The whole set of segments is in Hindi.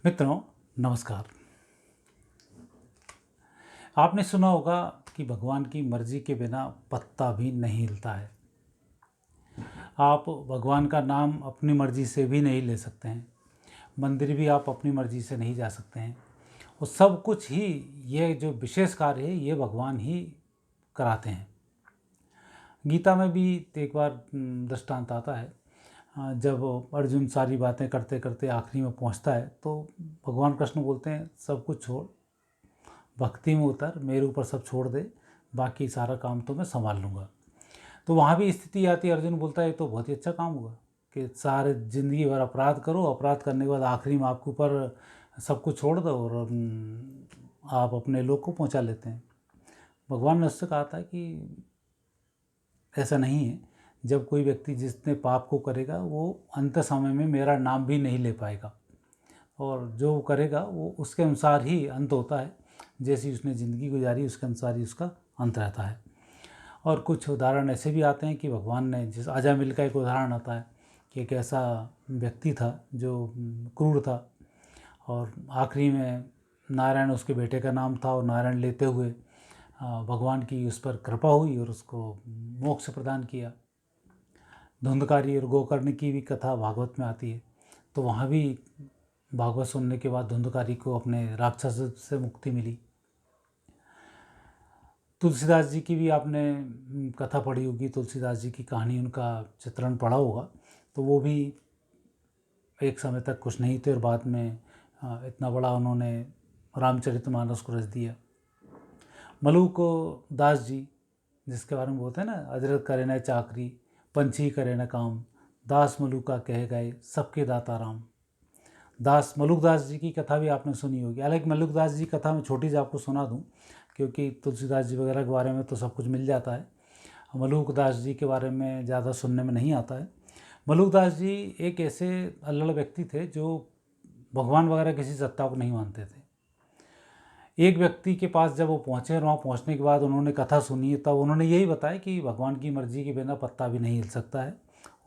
मित्रों, नमस्कार। आपने सुना होगा कि भगवान की मर्जी के बिना पत्ता भी नहीं हिलता है। आप भगवान का नाम अपनी मर्जी से भी नहीं ले सकते हैं। मंदिर भी आप अपनी मर्जी से नहीं जा सकते हैं। और सब कुछ ही ये जो विशेष कार्य है ये भगवान ही कराते हैं। गीता में भी एक बार दृष्टांत आता है। जब अर्जुन सारी बातें करते करते आखिरी में पहुंचता है तो भगवान कृष्ण बोलते हैं, सब कुछ छोड़, भक्ति में उतर, मेरे ऊपर सब छोड़ दे, बाकी सारा काम तो मैं संभाल लूँगा। तो वहाँ भी स्थिति आती है, अर्जुन बोलता है ये तो बहुत ही अच्छा काम हुआ कि सारे ज़िंदगी भर अपराध करो, अपराध करने के बाद आखिरी में आपके ऊपर सब कुछ छोड़ दो और आप अपने लोग को पहुँचा लेते हैं। भगवान ने उससे कहा था कि ऐसा नहीं है। जब कोई व्यक्ति जितने पाप को करेगा वो अंत समय में मेरा नाम भी नहीं ले पाएगा, और जो वो करेगा वो उसके अनुसार ही अंत होता है। जैसी उसने ज़िंदगी गुजारी उसके अनुसार ही उसका अंत रहता है। और कुछ उदाहरण ऐसे भी आते हैं कि भगवान ने, जिस अजामिल का एक उदाहरण आता है कि एक ऐसा व्यक्ति था जो क्रूर था, और आखिरी में नारायण उसके बेटे का नाम था, और नारायण लेते हुए भगवान की उस पर कृपा हुई और उसको मोक्ष प्रदान किया। धुंधकारी और गोकर्ण की भी कथा भागवत में आती है। तो वहाँ भी भागवत सुनने के बाद धुंधकारी को अपने राक्षस से मुक्ति मिली। तुलसीदास जी की भी आपने कथा पढ़ी होगी, तुलसीदास जी की कहानी, उनका चित्रण पढ़ा होगा। तो वो भी एक समय तक कुछ नहीं थे और बाद में इतना बड़ा उन्होंने रामचरितमानस को रच दिया। मलूक दास जी, जिसके बारे में बोलते हैं ना, अजरत करे न चाकरी, पंछी करे न काम, दास मलूका कहे गए सबके दाता राम। दास मलुक दास जी की कथा भी आपने सुनी होगी। हालांकि मलुक दास जी कथा मैं छोटी सी आपको सुना दूं, क्योंकि तुलसीदास जी वगैरह के बारे में तो सब कुछ मिल जाता है। मलुक दास जी के बारे में ज़्यादा सुनने में नहीं आता है। मलुक दास जी एक ऐसे अल्लड़ व्यक्ति थे जो भगवान वगैरह किसी सत्ता को नहीं मानते थे। एक व्यक्ति के पास जब वो पहुँचे और वहाँ पहुँचने के बाद उन्होंने कथा सुनी, तब उन्होंने यही बताया कि भगवान की मर्जी के बिना पत्ता भी नहीं हिल सकता है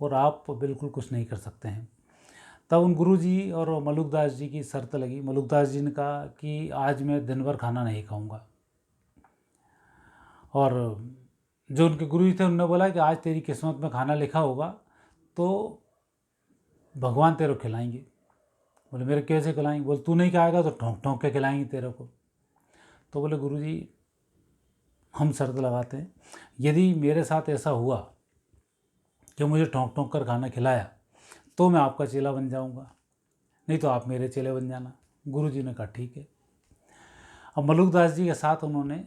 और आप बिल्कुल कुछ नहीं कर सकते हैं। तब उन गुरुजी और मलुक दास जी की शर्त लगी। मलुक दास जी ने कहा कि आज मैं दिन भर खाना नहीं खाऊंगा। और जो उनके गुरुजी थे उन्होंने बोला कि आज तेरी किस्मत में खाना लिखा होगा तो भगवान तेरे को खिलाएंगे। बोले मेरे कैसे खिलाएंगे? बोले तू नहीं खाएगा तो ठोंक ठोंक के खिलाएंगे तेरे को। तो बोले गुरुजी हम शर्त लगाते हैं, यदि मेरे साथ ऐसा हुआ कि मुझे ठोंक ठोंक कर खाना खिलाया तो मैं आपका चेला बन जाऊंगा, नहीं तो आप मेरे चेले बन जाना। गुरुजी ने कहा ठीक है। अब मलुक दास जी के साथ उन्होंने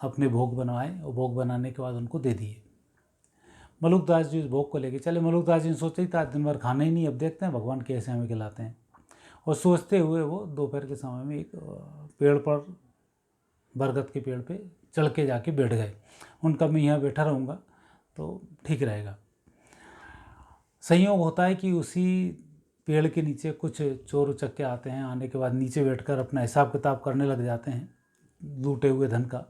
अपने भोग बनवाए और भोग बनाने के बाद उनको दे दिए। मलुक दास जी उस भोग को लेके चले। मलुक दास जी ने सोचा ही था दिन भर खाना ही नहीं, अब देखते हैं भगवान कैसे हमें खिलाते हैं। और सोचते हुए वो दोपहर के समय में एक पेड़ पर, बरगद के पेड़ पे चढ़ के जाके बैठ गए। उनका मैं यहाँ बैठा रहूँगा तो ठीक रहेगा। संयोग होता है कि उसी पेड़ के नीचे कुछ चोर उचक्के आते हैं। आने के बाद नीचे बैठकर अपना हिसाब किताब करने लग जाते हैं लूटे हुए धन का।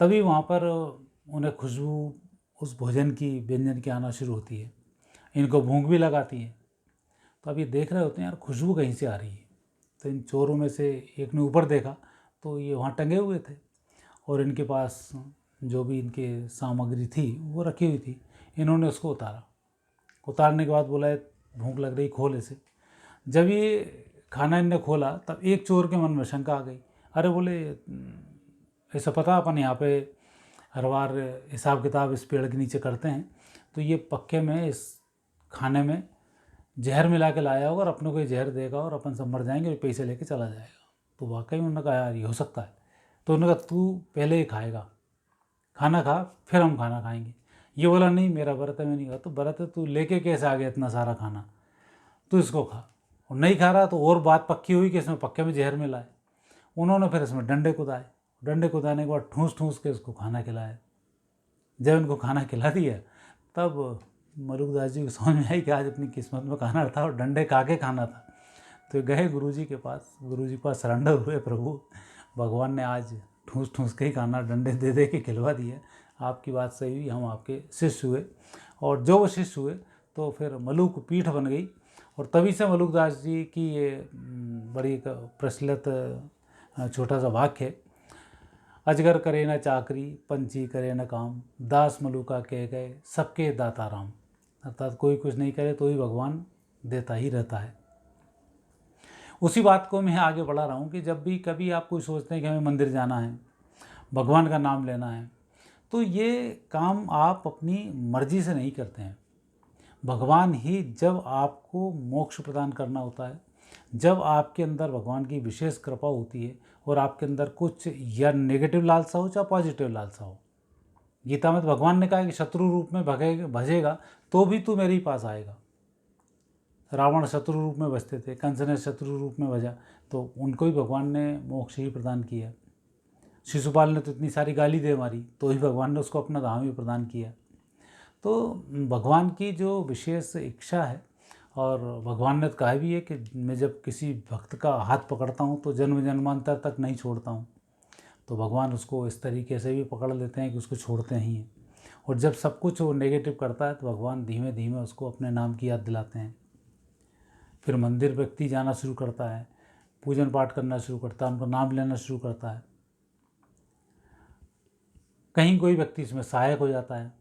तभी वहाँ पर उन्हें खुशबू उस भोजन की, व्यंजन की आना शुरू होती है। इनको भूख भी लगाती है। तो अब ये देख रहे होते हैं यार खुशबू कहीं से आ रही है। तो इन चोरों में से एक ने ऊपर देखा तो ये वहाँ टंगे हुए थे और इनके पास जो भी इनके सामग्री थी वो रखी हुई थी। इन्होंने उसको उतारा। उतारने के बाद बोला भूख लग रही, खोल इसे। जब ये खाना इनने खोला तब एक चोर के मन में शंका आ गई। अरे बोले ऐसा पता अपन यहाँ पे हर बार हिसाब किताब इस पेड़ के नीचे करते हैं, तो ये पक्के में इस खाने में जहर मिला के लाया होगा और अपने को ये जहर देगा और अपन सब मर जाएंगे और पैसे लेके चला जाएगा। तो वाकई में उन्होंने कहा यार ये हो सकता है। तो उन्होंने कहा तू पहले ही खाएगा, खाना खा फिर हम खाना खाएंगे। ये बोला नहीं मेरा व्रत है, मैं नहीं खा। तो व्रत है, तू लेके कैसे आ गया इतना सारा खाना, तू इसको खा। और नहीं खा रहा तो और बात पक्की हुई कि इसमें पक्के में जहर मिला है। उन्होंने फिर इसमें डंडे कुदाए। डंडे कुदाने के बाद ठूस ठूस के इसको खाना खिलाया। जब इनको खाना खिला दिया तब मलुक दास जी को समझ में आई कि आज अपनी किस्मत में खाना था और डंडे खा के खाना था। तो गए गुरुजी के पास, गुरुजी के पास सरेंडर हुए, प्रभु भगवान ने आज ठूस ठूस के ही खाना डंडे दे दे के खिलवा दिए। आपकी बात सही हुई, हम आपके शिष्य हुए। और जो वो शिष्य हुए तो फिर मलुक पीठ बन गई और तभी से मलुकदास जी की ये बड़ी एक प्रचलित छोटा सा वाक्य है, अजगर करे न चाकरी पंछी करे न काम, दास मलुका कह गए सबके दाता राम। अर्थात कोई कुछ नहीं करे तो ही भगवान देता ही रहता है। उसी बात को मैं आगे बढ़ा रहा हूँ कि जब भी कभी आप कोई सोचते हैं कि हमें मंदिर जाना है, भगवान का नाम लेना है, तो ये काम आप अपनी मर्जी से नहीं करते हैं। भगवान ही जब आपको मोक्ष प्रदान करना होता है, जब आपके अंदर भगवान की विशेष कृपा होती है और आपके अंदर कुछ या नेगेटिव लालसा हो चाहे पॉजिटिव लालसा हो। गीता में तो भगवान ने कहा है कि शत्रु रूप में भजेगा तो भी तू मेरे ही पास आएगा। रावण शत्रु रूप में बसते थे, कंस ने शत्रु रूप में भजा तो उनको ही भगवान ने मोक्ष ही प्रदान किया। शिशुपाल ने तो इतनी सारी गाली दे मारी तो ही भगवान ने उसको अपना धाम ही प्रदान किया। तो भगवान की जो विशेष इच्छा है, और भगवान ने कहा भी है कि मैं जब किसी भक्त का हाथ पकड़ता हूँ तो जन्म जन्मांतर तक नहीं छोड़ता हूँ। तो भगवान उसको इस तरीके से भी पकड़ लेते हैं कि उसको छोड़ते ही हैं। और जब सब कुछ वो नेगेटिव करता है तो भगवान धीमे धीमे उसको अपने नाम की याद दिलाते हैं। फिर मंदिर व्यक्ति जाना शुरू करता है, पूजन पाठ करना शुरू करता है, उनका नाम लेना शुरू करता है। कहीं कोई व्यक्ति इसमें सहायक हो जाता है,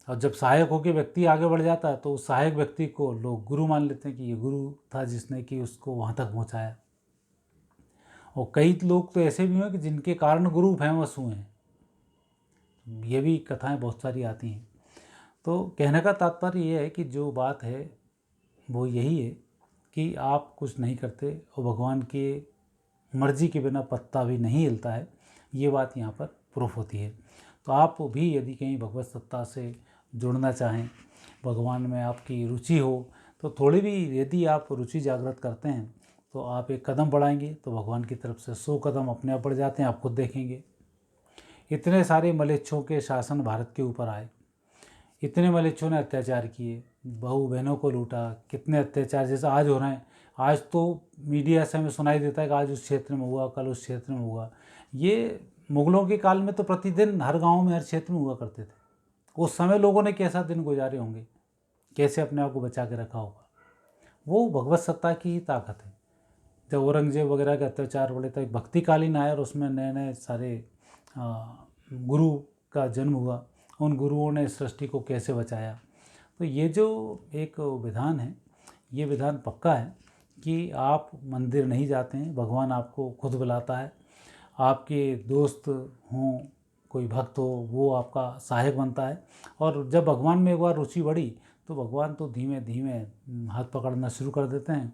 और जब सहायक होकर व्यक्ति आगे बढ़ जाता है तो उस सहायक व्यक्ति को लोग गुरु मान लेते हैं कि ये गुरु था जिसने कि उसको वहाँ तक पहुँचाया। और कई लोग तो ऐसे भी हैं कि जिनके कारण गुरु फेमस हुए हैं। ये भी कथाएं बहुत सारी आती हैं। तो कहने का तात्पर्य ये है कि जो बात है वो यही है कि आप कुछ नहीं करते और भगवान के मर्जी के बिना पत्ता भी नहीं हिलता है। ये बात यहाँ पर प्रूफ होती है। तो आप भी यदि कहीं भगवत सत्ता से जुड़ना चाहें, भगवान में आपकी रुचि हो, तो थोड़ी भी यदि आप रुचि जागृत करते हैं तो आप एक कदम बढ़ाएंगे तो भगवान की तरफ से 100 कदम अपने आप बढ़ जाते हैं। आप खुद देखेंगे इतने सारे मलेच्छों के शासन भारत के ऊपर आए, इतने मलेच्छों ने अत्याचार किए, बहू बहनों को लूटा, कितने अत्याचार जैसे आज हो रहे हैं। आज तो मीडिया से हमें सुनाई देता है कि आज उस क्षेत्र में हुआ, कल उस क्षेत्र में हुआ। ये मुगलों के काल में तो प्रतिदिन हर गांव में हर क्षेत्र में हुआ करते थे। उस समय लोगों ने कैसा दिन गुजारे होंगे, कैसे अपने आप को बचा के रखा होगा। वो भगवत सत्ता की ही ताकत है। जब औरंगजेब वगैरह के अत्याचार बढ़े तो एक भक्तिकालीन आया और उसमें नए नए सारे गुरु का जन्म हुआ। उन गुरुओं ने सृष्टि को कैसे बचाया। तो ये जो एक विधान है, ये विधान पक्का है कि आप मंदिर नहीं जाते हैं, भगवान आपको खुद बुलाता है। आपके दोस्त हों, कोई भक्त हो, वो आपका सहायक बनता है। और जब भगवान में एक बार रुचि बढ़ी तो भगवान तो धीमे धीमे हाथ पकड़ना शुरू कर देते हैं।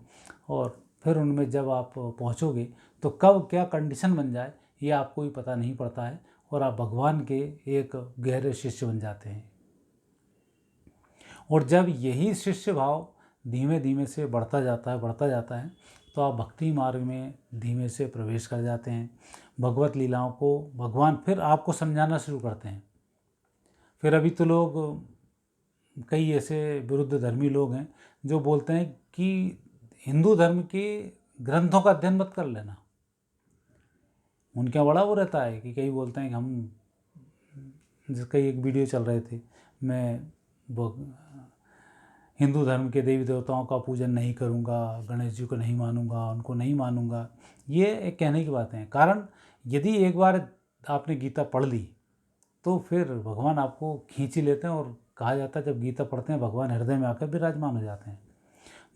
और फिर उनमें जब आप पहुंचोगे तो कब क्या कंडीशन बन जाए ये आपको भी पता नहीं पड़ता है, और आप भगवान के एक गहरे शिष्य बन जाते हैं। और जब यही शिष्य भाव धीमे धीमे से बढ़ता जाता है तो आप भक्ति मार्ग में धीमे से प्रवेश कर जाते हैं। भगवत लीलाओं को भगवान फिर आपको समझाना शुरू करते हैं। फिर अभी तो लोग, कई ऐसे विरुद्ध धर्मी लोग हैं जो बोलते हैं कि हिंदू धर्म के ग्रंथों का अध्ययन मत कर लेना। उनके बड़ा वो रहता है कि कई बोलते हैं कि हम, जिसका एक वीडियो चल रहे थे, मैं हिंदू धर्म के देवी देवताओं का पूजन नहीं करूंगा, गणेश जी को नहीं मानूंगा, उनको नहीं मानूंगा। ये एक कहने की बातें हैं। कारण यदि एक बार आपने गीता पढ़ ली तो फिर भगवान आपको खींच ही लेते हैं। और कहा जाता है जब गीता पढ़ते हैं भगवान हृदय में आकर विराजमान हो जाते हैं।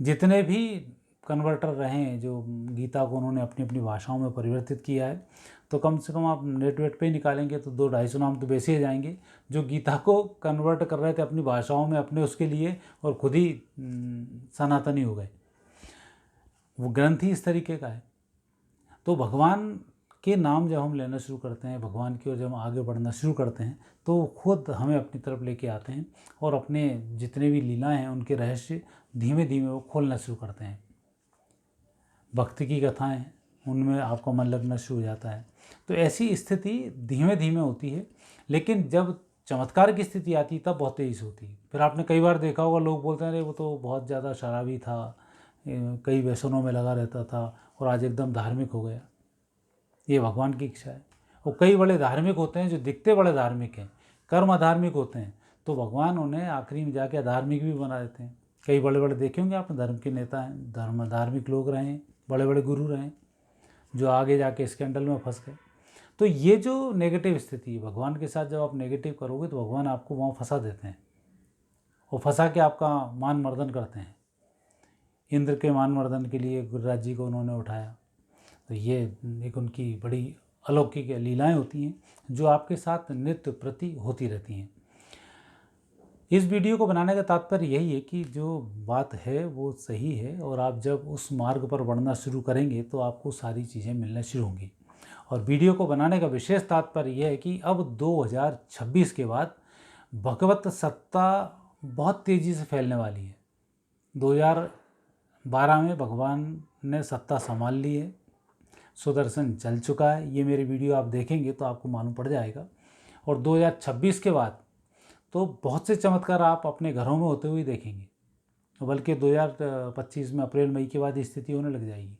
जितने भी कन्वर्टर रहे हैं जो गीता को उन्होंने अपनी अपनी भाषाओं में परिवर्तित किया है, तो कम से कम आप नेट वेट पे ही निकालेंगे तो 200-250 नाम तो वैसे ही जाएंगे जो गीता को कन्वर्ट कर रहे थे अपनी भाषाओं में अपने उसके लिए, और खुद ही सनातनी हो गए। वो ग्रंथ ही इस तरीके का है। तो भगवान के नाम जब हम लेना शुरू करते हैं, भगवान की ओर जब हम आगे बढ़ना शुरू करते हैं तो वो खुद हमें अपनी तरफ लेके आते हैं और अपने जितने भी लीलाएं हैं उनके रहस्य धीमे धीमे वो खोलना शुरू करते हैं। भक्ति की कथाएं, उनमें आपका मन लगना शुरू हो जाता है। तो ऐसी स्थिति धीमे धीमे होती है, लेकिन जब चमत्कार की स्थिति आती है तब बहुत तेज़ होती है। फिर आपने कई बार देखा होगा लोग बोलते हैं अरे वो तो बहुत ज़्यादा शराबी था, कई व्यसनों में लगा रहता था और आज एकदम धार्मिक हो गया। ये भगवान की इच्छा है। और कई बड़े धार्मिक होते हैं जो दिखते बड़े धार्मिक हैं, कर्म अधार्मिक होते हैं, तो भगवान उन्हें आखिरी में जाके अधार्मिक भी बना देते हैं। कई बड़े बड़े देखे होंगे आपने, धर्म के नेता हैं, धार्मिक लोग रहे हैं, बड़े बड़े गुरु रहे हैं, जो आगे जाके स्कैंडल में फंस गए। तो ये जो नेगेटिव स्थिति है, भगवान के साथ जब आप नेगेटिव करोगे तो भगवान आपको वहाँ फंसा देते हैं और फंसा के आपका मान मर्दन करते हैं। इंद्र के मान मर्दन के लिए गुरुराज जी को उन्होंने उठाया। तो ये एक उनकी बड़ी अलौकिक लीलाएं होती हैं जो आपके साथ नित्य प्रति होती रहती हैं। इस वीडियो को बनाने का तात्पर्य यही है कि जो बात है वो सही है, और आप जब उस मार्ग पर बढ़ना शुरू करेंगे तो आपको सारी चीज़ें मिलना शुरू होंगी। और वीडियो को बनाने का विशेष तात्पर्य यह है कि अब 2026 के बाद भगवत सत्ता बहुत तेज़ी से फैलने वाली है। 2012 में भगवान ने सत्ता संभाल ली है, सुदर्शन चल चुका है। ये मेरी वीडियो आप देखेंगे तो आपको मालूम पड़ जाएगा। और 2026 के बाद तो बहुत से चमत्कार आप अपने घरों में होते हुए देखेंगे, बल्कि 2025 में अप्रैल मई के बाद स्थिति होने लग जाएगी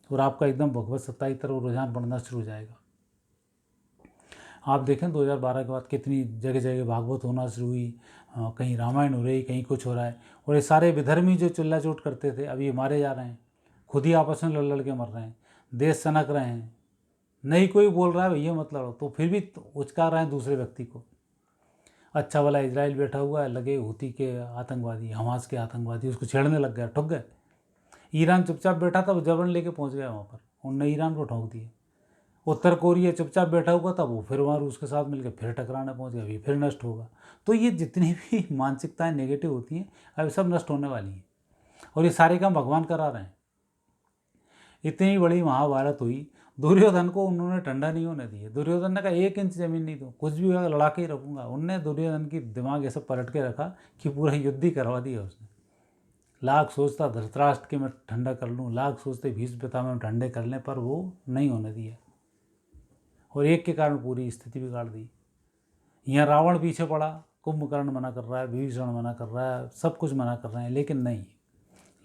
और आपका एकदम भगवत सत्ता की तरफ रुझान बढ़ना शुरू हो जाएगा। आप देखें 2012 के बाद कितनी जगह जगह भागवत होना शुरू हुई, कहीं रामायण हो रही, कहीं कुछ हो रहा है। और ये सारे विधर्मी जो चिल्ला चोट करते थे अभी मारे जा रहे हैं, खुद ही आपस में लड़ के मर रहे हैं, देश सनक रहे हैं। नहीं कोई बोल रहा है भैया मत लड़ो, तो फिर भी उचका रहे हैं दूसरे व्यक्ति को। अच्छा वाला इजराइल बैठा हुआ है, लगे हूती के आतंकवादी, हमास के आतंकवादी, उसको छेड़ने लग गया, ठुक गए। ईरान चुपचाप बैठा था, वो जबरन लेके पहुंच गया वहाँ पर, उनने ईरान को ठोक दिया। उत्तर कोरिया चुपचाप बैठा हुआ था, वो फिर वहाँ रूस के साथ मिलकर फिर टकराने पहुंच गया, अभी फिर नष्ट होगा। तो ये जितनी भी मानसिकताएं नेगेटिव होती हैं अभी सब नष्ट होने वाली हैं, और ये सारे काम भगवान करा रहे हैं। इतनी बड़ी महाभारत हुई, दुर्योधन को उन्होंने ठंडा नहीं होने दिया। दुर्योधन ने कहा 1 इंच ज़मीन नहीं दो, कुछ भी होगा लड़ा के ही रखूँगा। उनने दुर्योधन की दिमाग ऐसे पलट के रखा कि पूरा युद्ध ही करवा दिया उसने। लाख सोचता धृतराष्ट्र के मैं ठंडा कर लूँ, लाख सोचते भीष्म पितामह ठंडे कर लें, पर वो नहीं होने दिया और एक के कारण पूरी स्थिति बिगाड़ दी। यहाँ रावण पीछे पड़ा, कुंभकर्ण मना कर रहा है, विभीषण मना कर रहा है, सब कुछ मना कर रहे हैं, लेकिन नहीं,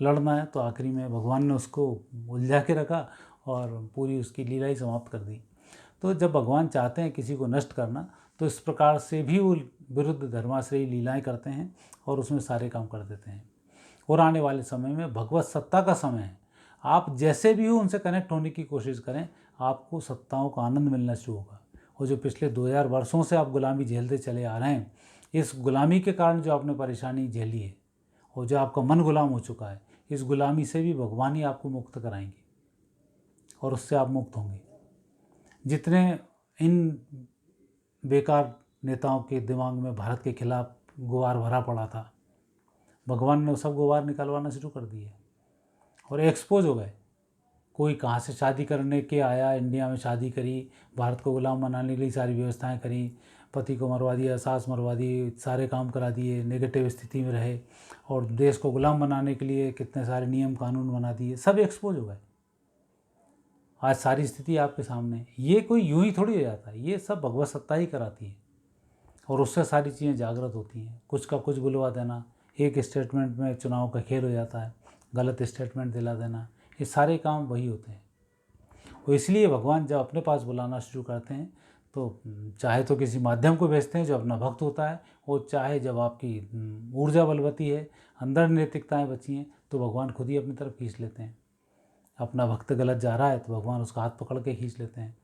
लड़ना है। तो आखिरी में भगवान ने उसको उलझा के रखा और पूरी उसकी लीला ही समाप्त कर दी। तो जब भगवान चाहते हैं किसी को नष्ट करना तो इस प्रकार से भी वो विरुद्ध धर्माश्रयी लीलाएं करते हैं और उसमें सारे काम कर देते हैं। और आने वाले समय में भगवत सत्ता का समय है। आप जैसे भी हो उनसे कनेक्ट होने की कोशिश करें, आपको सत्ताओं का आनंद मिलना शुरू होगा। और जो पिछले 2000 वर्षों से आप गुलामी झेलते चले आ रहे हैं, इस गुलामी के कारण जो आपने परेशानी झेली है और जो आपका मन गुलाम हो चुका है, इस गुलामी से भी भगवान ही आपको मुक्त कराएंगे और उससे आप मुक्त होंगे। जितने इन बेकार नेताओं के दिमाग में भारत के खिलाफ गुबार भरा पड़ा था, भगवान ने सब गुबार निकलवाना शुरू कर दिए और एक्सपोज हो गए। कोई कहाँ से शादी करने के आया, इंडिया में शादी करी, भारत को गुलाम बनाने के लिए सारी व्यवस्थाएं करी, पति को मरवा दिया, सास मरवा दी, सारे काम करा दिए, नेगेटिव स्थिति में रहे और देश को गुलाम बनाने के लिए कितने सारे नियम कानून बना दिए, सब एक्सपोज हो गए। आज सारी स्थिति आपके सामने है। ये कोई यूं ही थोड़ी हो जाता है, ये सब भगवत सत्ता ही कराती है और उससे सारी चीज़ें जागृत होती हैं। कुछ का कुछ बुलवा देना, एक स्टेटमेंट में चुनाव का खेल हो जाता है, गलत स्टेटमेंट दिला देना, ये सारे काम वही होते हैं। और इसलिए भगवान जब अपने पास बुलाना शुरू करते हैं तो चाहे तो किसी माध्यम को भेजते हैं जो अपना भक्त होता है, और चाहे जब आपकी ऊर्जा बलवती है, अंदर नैतिकताएँ बची हैं, तो भगवान खुद ही अपनी तरफ खींच लेते हैं। अपना भक्त गलत जा रहा है तो भगवान उसका हाथ पकड़ के खींच लेते हैं।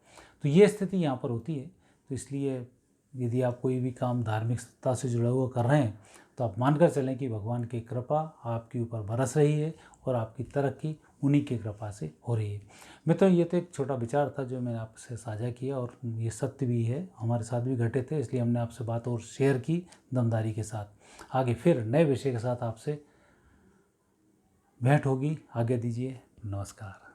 तो ये स्थिति यहाँ पर होती है। तो इसलिए यदि आप कोई भी काम धार्मिक सत्ता से जुड़ा हुआ कर रहे हैं तो आप मानकर चलें कि भगवान की कृपा आपके ऊपर बरस रही है और आपकी तरक्की उन्हीं की कृपा से हो रही है। मित्रों, ये तो एक छोटा विचार था जो मैंने आपसे साझा किया और ये सत्य भी है, हमारे साथ भी घटे थे, इसलिए हमने आपसे बात और शेयर की दमदारी के साथ। आगे फिर नए विषय के साथ आपसे भेंट होगी। आज्ञा दीजिए, नमस्कार।